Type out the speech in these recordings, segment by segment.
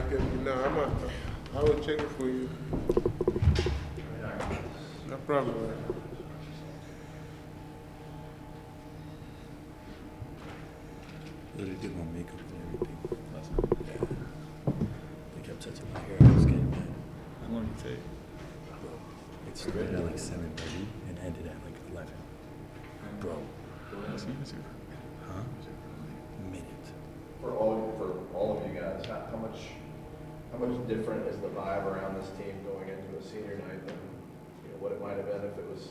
can, no, I will check it for you. No problem. Literally did my makeup and everything last night. Yeah. They kept touching my hair. I was getting mad. How long did it take? Bro, it started at like 7:30 and ended at like 11. Bro. Huh? Minute. For all of you guys, how much different is the vibe around this team going into a senior night than what it might have been if it was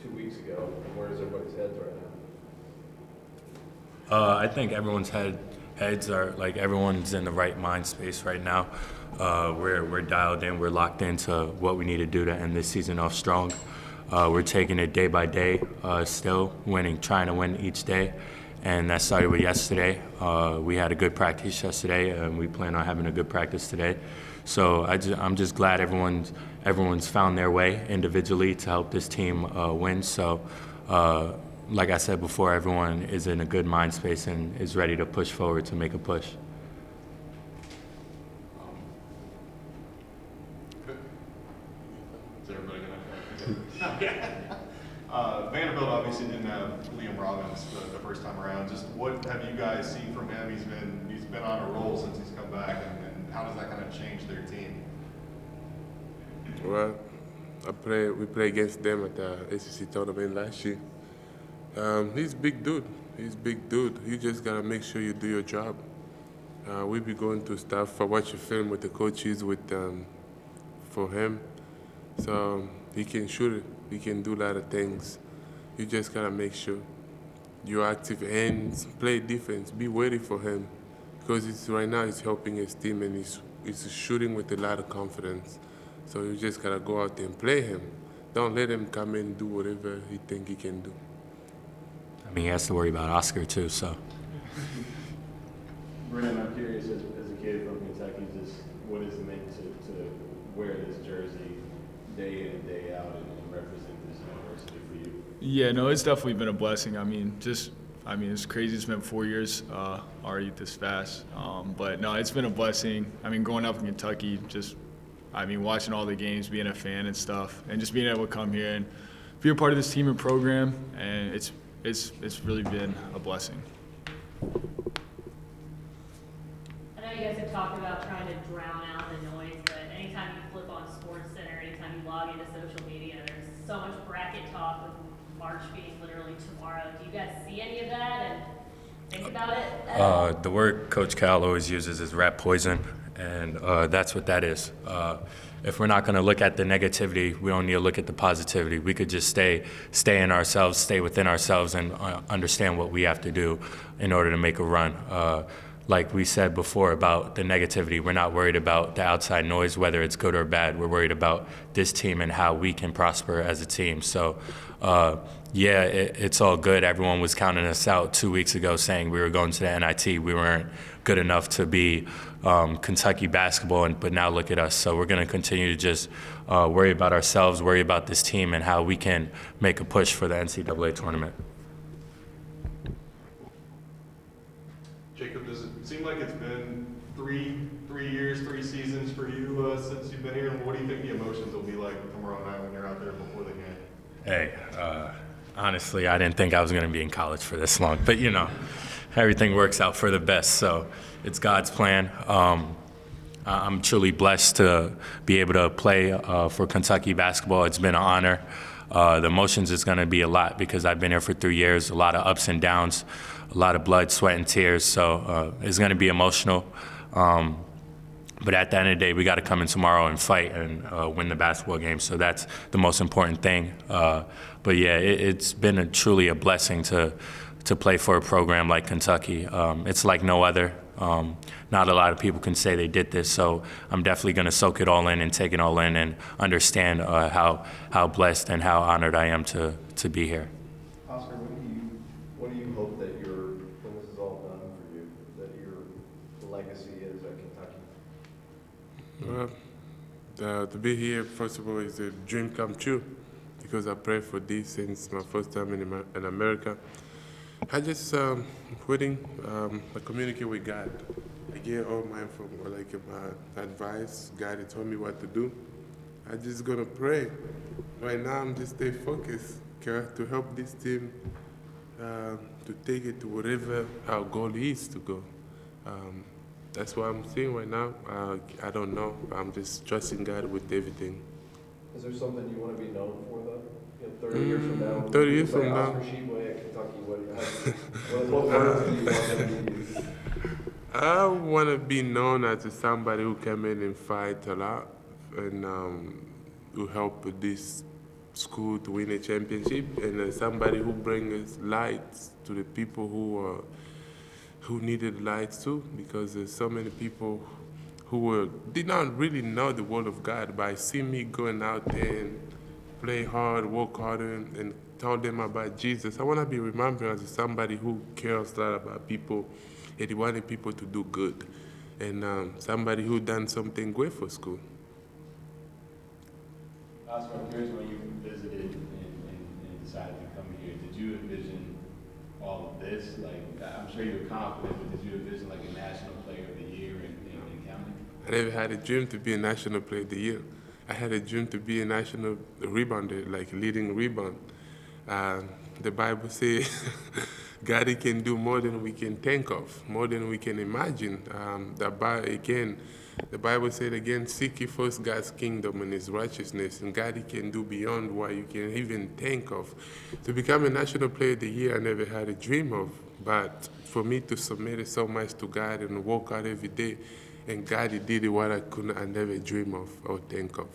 2 weeks ago? And where is everybody's heads right now? I think everyone's heads are like everyone's in the right mind space right now. We're dialed in. We're locked into what we need to do to end this season off strong. We're taking it day by day, still trying to win each day. And that started with yesterday. We had a good practice yesterday, and we plan on having a good practice today. So I'm just glad everyone's found their way individually to help this team win. So, like I said before, everyone is in a good mind space and is ready to push forward to make a push. Is everybody gonna? Vanderbilt obviously didn't have Liam Robbins the first time around. Just what have you guys seen from him? He's been on a roll since he's come back, and how does that kind of change their team? Well, we played against them at the ACC tournament last year. He's a big dude. You just gotta make sure you do your job. We'll be going to stuff for watch a film with the coaches for him. So he can shoot it. He can do a lot of things. You just gotta make sure you're active and play defense. Be ready for him, because right now he's helping his team and he's shooting with a lot of confidence. So you just gotta go out there and play him. Don't let him come in and do whatever he think he can do. I mean, he has to worry about Oscar too, so. Brennan, I'm curious, as a kid from Kentucky, just what is it meant to wear this jersey day in and day out and represent this university for you? Yeah, no, it's definitely been a blessing. I mean, it's crazy. It's been 4 years already this fast. But no, it's been a blessing. I mean, growing up in Kentucky, watching all the games, being a fan and stuff, and just being able to come here and be a part of this team and program, and it's really been a blessing. I know you guys have talked about trying to drown out the noise, but anytime you flip on SportsCenter, anytime you log into social media, there's so much bracket talk with March being literally tomorrow. Do you guys see any of that and think about it? The word Coach Cal always uses is rat poison, and that's what that is. If we're not going to look at the negativity, we don't need to look at the positivity. We could just stay in ourselves, stay within ourselves, and understand what we have to do in order to make a run. Like we said before about the negativity, we're not worried about the outside noise, whether it's good or bad. We're worried about this team and how we can prosper as a team. So, it's all good. Everyone was counting us out 2 weeks ago saying we were going to the NIT. We weren't good enough to be Kentucky basketball, but now look at us. So we're going to continue to just worry about ourselves, worry about this team, and how we can make a push for the NCAA tournament. Jacob, does it seem like it's been three years, 3 seasons for you since you've been here? And what do you think the emotions will be like tomorrow night when you're out there before the game? Hey, honestly, I didn't think I was going to be in college for this long, but everything works out for the best. So it's God's plan. I'm truly blessed to be able to play for Kentucky basketball. It's been an honor. The emotions is going to be a lot because I've been here for 3 years, a lot of ups and downs, a lot of blood, sweat, and tears. So it's going to be emotional. But at the end of the day, we got to come in tomorrow and fight and win the basketball game. So that's the most important thing. But yeah, it's been truly a blessing to play for a program like Kentucky. It's like no other. Not a lot of people can say they did this, so I'm definitely going to soak it all in and take it all in and understand how blessed and how honored I am to be here. Oscar, what do you hope that when this is all done for you, that your legacy is at Kentucky? Well, to be here, first of all, is a dream come true because I prayed for this since my first time in America. I just waiting, I communicate with God, I get all mine from like my advice. God he told me what to do. I just gonna pray. Right now, I'm just stay focused to help this team to take it to whatever our goal is to go. That's what I'm saying right now. I don't know. I'm just trusting God with everything. Is there something you want to be known for, though? 30 years from now? 30 years from now. Oscar Tshiebwe at Kentucky, what words do you want them to use? I want to be known as somebody who come in and fight a lot and who help this school to win a championship, and somebody who brings lights to the people who needed lights too, because there's so many people who did not really know the word of God, but I see me going out there and play hard, work harder, and tell them about Jesus. I want to be remembered as somebody who cares a lot about people and he wanted people to do good, and somebody who done something great for school. Oscar, I'm curious, when you visited and decided to come here, did you envision all of this? Like, I'm sure you were confident, but did you envision like a national player of the year in counting? I never had a dream to be a national player of the year. I had a dream to be a national rebounder, like leading rebound. The Bible says God can do more than we can think of, more than we can imagine. The Bible said again, seek ye first God's kingdom and his righteousness, and God can do beyond what you can even think of. To become a national player of the year, I never had a dream of, but for me to submit it so much to God and work out every day, and God he did what I never dream of or think of.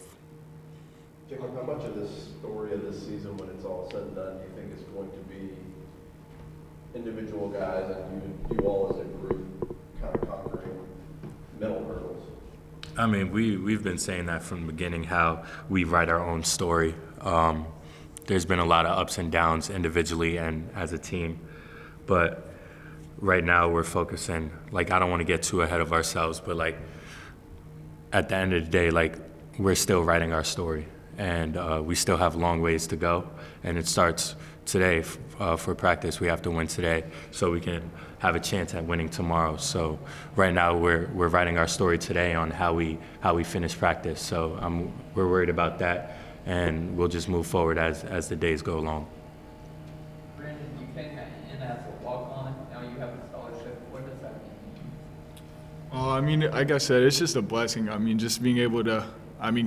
Jacob, how much of this story of this season, when it's all said and done, do you think is going to be individual guys and you all as a group kind of conquering mental hurdles? I mean, we've been saying that from the beginning, how we write our own story. There's been a lot of ups and downs individually and as a team, but right now we're focusing, like, I don't want to get too ahead of ourselves, but like at the end of the day, like, we're still writing our story, and we still have long ways to go, and it starts today. For practice, we have to win today so we can have a chance at winning tomorrow. So right now we're writing our story today on how we finish practice. So we're worried about that, and we'll just move forward as the days go along. Brandon, you came in as a walk-on, now you have a scholarship. What does that mean? I mean, like I said, it's just a blessing. I mean, just being able to,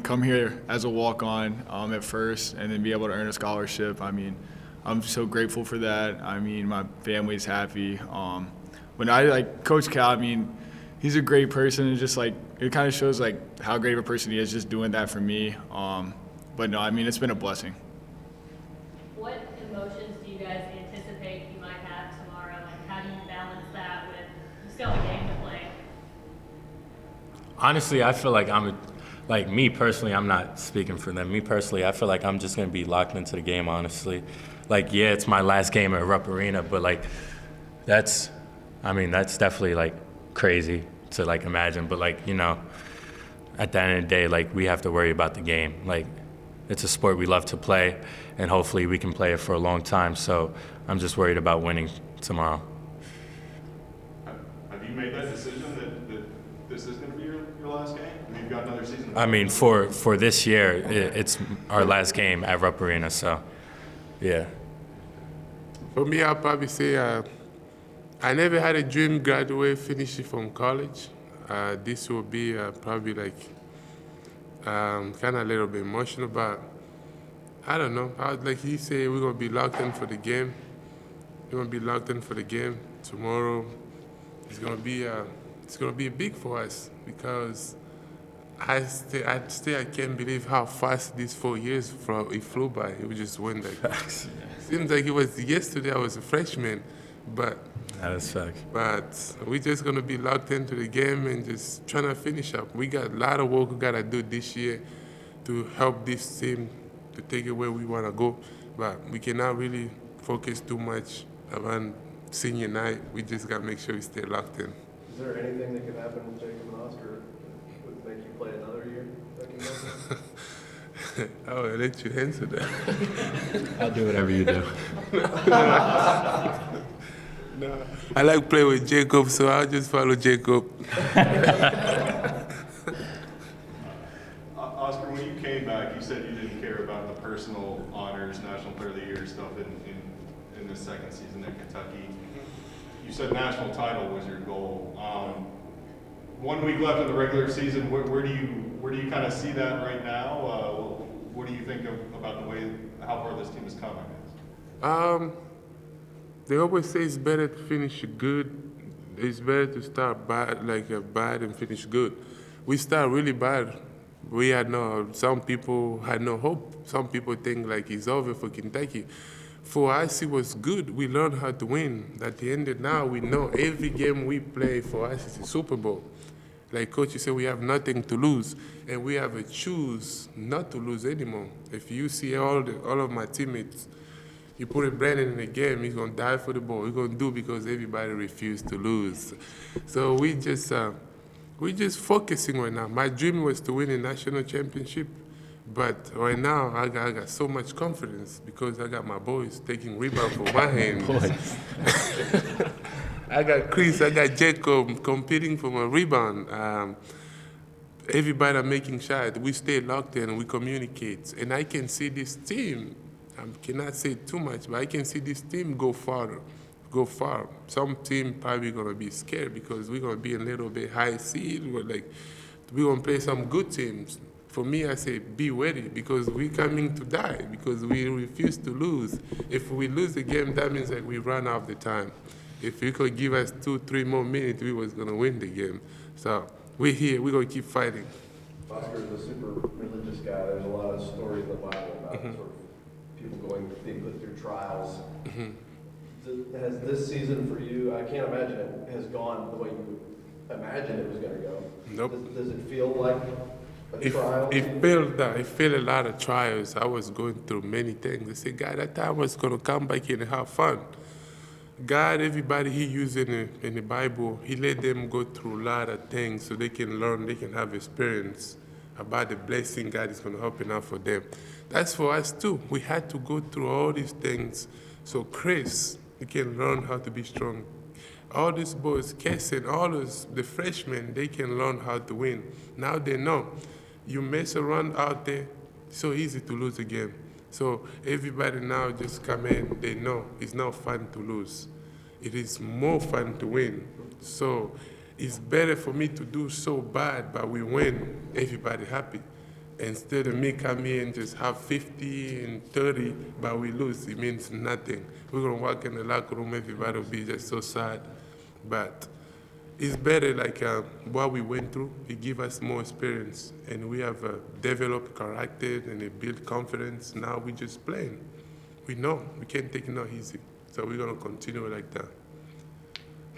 come here as a walk-on at first and then be able to earn a scholarship. I mean, I'm so grateful for that. I mean, my family's happy. When Coach Cal, I mean, he's a great person, and just like, it kind of shows like how great of a person he is just doing that for me. But no, I mean, it's been a blessing. What emotions do you guys anticipate you might have tomorrow? Like, how do you balance that with you still have a game to play? Honestly, I feel like me personally, I'm not speaking for them. Me personally, I feel like I'm just going to be locked into the game, honestly. Like, yeah, it's my last game at Rupp Arena, but like, that's definitely like crazy to like imagine. But like, you know, at the end of the day, like, we have to worry about the game. Like, it's a sport we love to play, and hopefully we can play it for a long time. So I'm just worried about winning tomorrow. Have you made that decision that this is going to be your last game? I mean, you've got another season. I mean, for this year, it's our last game at Rupp Arena, so yeah. For me, I'll probably say I never had a dream graduate finishing from college. This will be probably like kind of a little bit emotional, but I don't know. Like he said, we're going to be locked in for the game. We're going to be locked in for the game. Tomorrow it's going to be big for us, because I can't believe how fast these 4 years it flew by. It just went like, seems like it was yesterday I was a freshman, but That is fact. But we're just going to be locked into the game and just trying to finish up. We got a lot of work we got to do this year to help this team to take it where we want to go. But we cannot really focus too much around senior night. We just got to make sure we stay locked in. Is there anything that could happen with Jacob and Oscar that would make you play another year? I'll let you answer that. I'll do whatever you do. No, I like playing with Jacob, so I'll just follow Jacob. Oscar, when you came back, you said you didn't care about the personal honors, National Player of the Year stuff in this second season at Kentucky. You said national title was your goal. 1 week left in the regular season. Where do you kind of see that right now? What do you think about the way how far this team has come? I guess. They always say it's better to finish good. It's better to start bad, bad, and finish good. We start really bad. Some people had no hope. Some people think like it's over for Kentucky. For us, it was good. We learned how to win. At the end of now, we know every game we play for us is a Super Bowl. Like Coach, you said, we have nothing to lose, and we have a choose not to lose anymore. If you see all of my teammates, you put a Brandon in a game, he's gonna die for the ball. He's gonna do because everybody refused to lose. So we just focusing right now. My dream was to win a national championship, but right now I got so much confidence because I got my boys taking rebound from my hands. I got Chris, I got Jacob competing for my rebound. Everybody are making shots. We stay locked in and we communicate. And I can see this team, I cannot say too much, but I can see this team go far. Some team probably gonna be scared because we're gonna be a little bit high seed. We're gonna play some good teams. For me, I say be ready because we're coming to die because we refuse to lose. If we lose the game, that means that we run out of the time. If you could give us 2-3 more minutes, we was gonna win the game. So we're here, we're gonna keep fighting. Oscar is a super religious guy. There's a lot of stories in the Bible about sort of people being put through trials. Has this season for you, I can't imagine it has gone the way you imagined it was gonna go. Nope. Does it feel like a trial? It felt a lot of trials. I was going through many things. I said, God, that time I was gonna come back here and have fun. God, everybody He used in the Bible, He let them go through a lot of things so they can learn, they can have experience about the blessing God is going to open up for them. That's for us too. We had to go through all these things so Chris, he can learn how to be strong. All these boys, Kesson, the freshmen, they can learn how to win. Now they know. You mess around out there, it's so easy to lose a game. So everybody now just come in, they know it's not fun to lose. It is more fun to win. So it's better for me to do so bad, but we win, everybody happy. Instead of me come here and just have 50 and 30, but we lose, it means nothing. We're gonna walk in the locker room, everybody will be just so sad. But it's better what we went through, it give us more experience and we have developed character and it built confidence. Now we just playing. We know, we can't take it not easy. So we're gonna continue like that.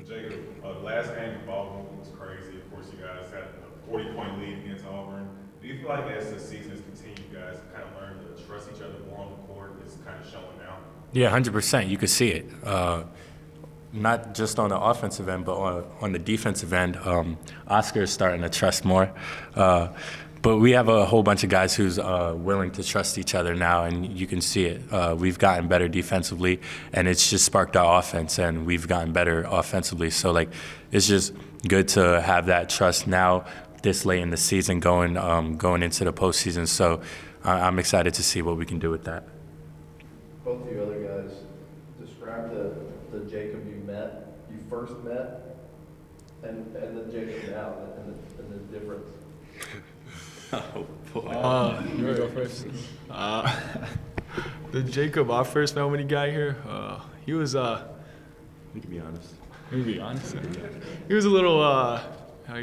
Jacob, last game involvement was crazy. Of course, you guys had a 40-point lead against Auburn. Do you feel like as the season has continued, you guys kind of learned to trust each other more on the court? It's kind of showing now. Yeah, 100%. You could see it. Not just on the offensive end, but on the defensive end. Oscar is starting to trust more. But we have a whole bunch of guys who's willing to trust each other now, and you can see it. We've gotten better defensively, and it's just sparked our offense, and we've gotten better offensively. So, it's just good to have that trust now this late in the season going into the postseason. So I'm excited to see what we can do with that. Both of you other guys, describe the Jacob you first met, and the Jacob now, and the difference. Oh, boy. You want to go first? The Jacob I first met when he got here, he was, You can be honest. let me be honest, he was a little, I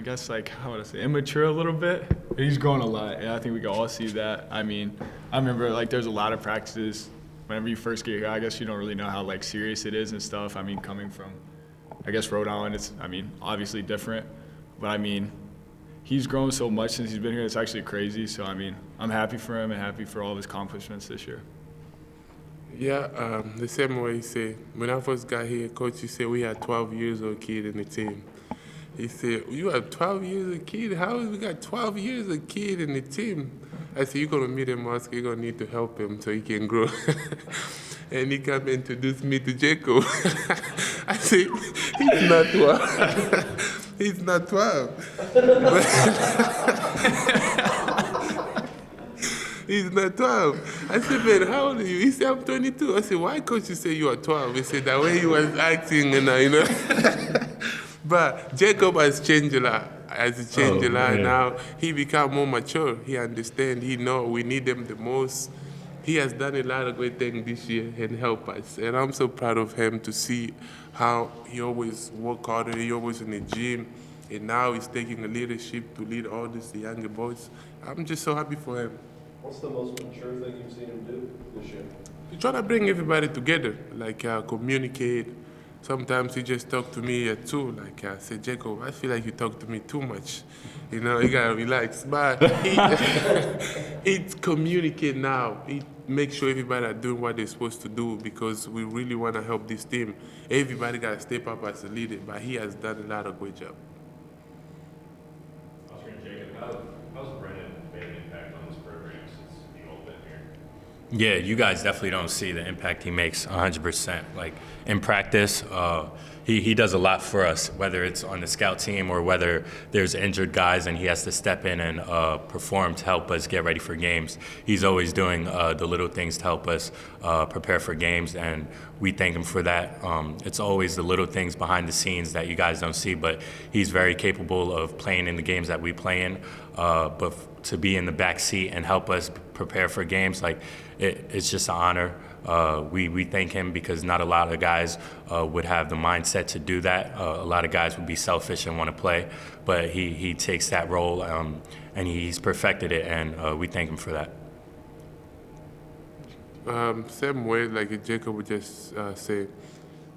guess, how would I say, immature a little bit. He's grown a lot, and I think we can all see that. I mean, I remember, there's a lot of practices. Whenever you first get here, I guess you don't really know how, serious it is and stuff. I mean, coming from, I guess, Rhode Island, it's, obviously different. But, he's grown so much since he's been here. It's actually crazy. So, I'm happy for him and happy for all of his accomplishments this year. Yeah, the same way he said, when I first got here, Coach, he said we had 12 years old kid in the team. He said, you have 12 years old kid? How we got 12 years old kid in the team? I said, you're going to meet him, Oscar. You're going to need to help him so he can grow. And he came and introduced me to Jacob. I See, he's not 12. He's not 12. He's not 12. I said, man, how old are you? He said, I'm 22. I said, why coach you say you are 12? He said, the way he was acting, and you know. But Jacob has changed a lot. Has changed a lot now. He become more mature. He understand. He know we need him the most. He has done a lot of great things this year and help us. And I'm so proud of him to see how he always work harder. He always in the gym. And now he's taking a leadership to lead all these younger boys. I'm just so happy for him. What's the most mature thing you've seen him do this year? He try to bring everybody together, like communicate. Sometimes he just talk to me too, like I say, Jacob, I feel like you talk to me too much. You know, you gotta relax. But he communicate now. He make sure everybody are doing what they're supposed to do because we really want to help this team. Everybody gotta step up as a leader, but he has done a lot of great job. Oscar and Jacob, how's Brennan made an impact on this program since you all been here? Yeah, you guys definitely don't see the impact he makes 100%. Like in practice, he does a lot for us, whether it's on the scout team or whether there's injured guys and he has to step in and perform to help us get ready for games. He's always doing the little things to help us prepare for games, and we thank him for that. It's always the little things behind the scenes that you guys don't see, but he's very capable of playing in the games that we play in. But to be in the back seat and help us prepare for games, like it's just an honor. We thank him because not a lot of guys would have the mindset to do that. A lot of guys would be selfish and want to play, but he takes that role and he's perfected it, and we thank him for that. Same way, like Jacob would just say,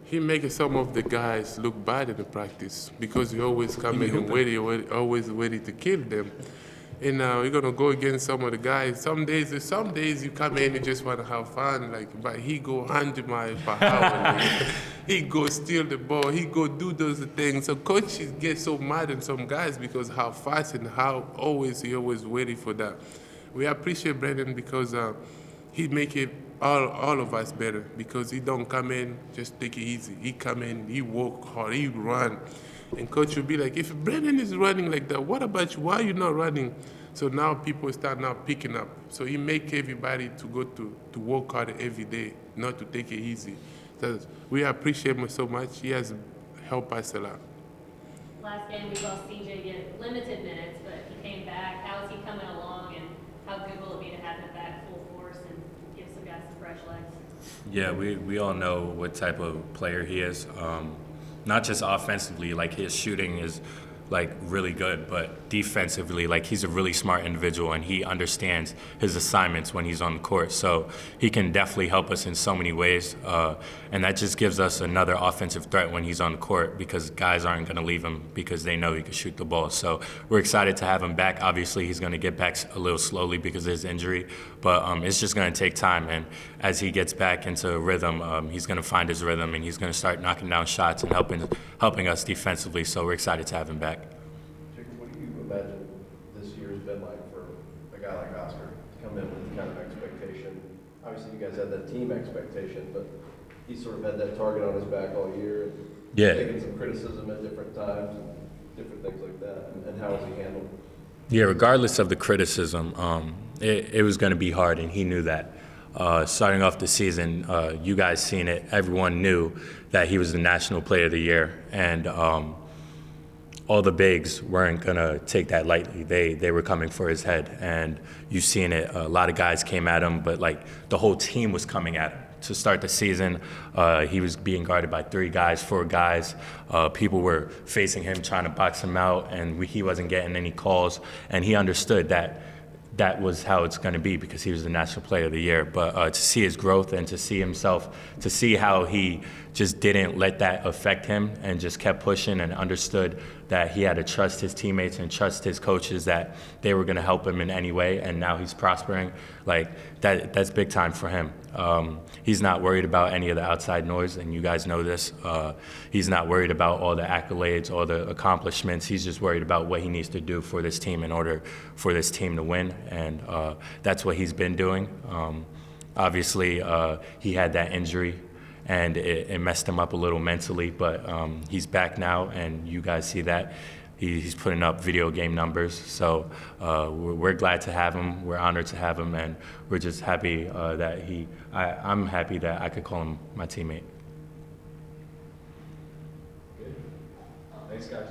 he makes some of the guys look bad in the practice because he always come in and always ready to kill them. And you're gonna go against some of the guys. Some days you come in and just wanna have fun, but he go 100 miles per hour. He go steal the ball. He go do those things. So coaches get so mad at some guys because how fast and how he always ready for that. We appreciate Brandon because he make it all of us better because he don't come in just take it easy. He come in, he work hard, he run. And coach will be like, if Brandon is running like that, what about you? Why are you not running? So now people start now picking up. So he make everybody to go to work hard every day, not to take it easy. So we appreciate him so much. He has helped us a lot. Last game we saw CJ get limited minutes, but he came back. How is he coming along, and how good will it be to have him back full force and give some guys some fresh legs? Yeah, we all know what type of player he is. Not just offensively, like his shooting is like really good, but defensively, like he's a really smart individual and he understands his assignments when he's on the court. So he can definitely help us in so many ways. And that just gives us another offensive threat when he's on the court because guys aren't going to leave him because they know he can shoot the ball. So we're excited to have him back. Obviously, he's going to get back a little slowly because of his injury, but it's just going to take time. And as he gets back into a rhythm, he's going to find his rhythm and he's going to start knocking down shots and helping us defensively. So we're excited to have him back. Jacob, what do you imagine this year's been like for a guy like Oscar to come in with kind of expectation? Obviously, you guys had that team expectation, but he sort of had that target on his back all year. Yeah. Taking some criticism at different times and different things like that. And how has he handled it? Yeah, regardless of the criticism, it was going to be hard, and he knew that. Starting off the season, you guys seen it. Everyone knew that he was the National Player of the Year, and all the bigs weren't going to take that lightly. They were coming for his head, and you've seen it. A lot of guys came at him, but like the whole team was coming at him. To start the season, he was being guarded by 4 guys. People were facing him, trying to box him out, and he wasn't getting any calls. And he understood that was how it's going to be because he was the National Player of the Year. But to see his growth and to see himself, to see how he just didn't let that affect him and just kept pushing and understood that he had to trust his teammates and trust his coaches that they were going to help him in any way, and now he's prospering. Like that's big time for him. He's not worried about any of the outside noise, and you guys know this. He's not worried about all the accolades, all the accomplishments. He's just worried about what he needs to do for this team in order for this team to win, and that's what he's been doing. Obviously, he had that injury, and it messed him up a little mentally. But he's back now, and you guys see that. He's putting up video game numbers, so we're glad to have him. We're honored to have him, and we're just happy that I'm happy that I could call him my teammate. Thanks, guys.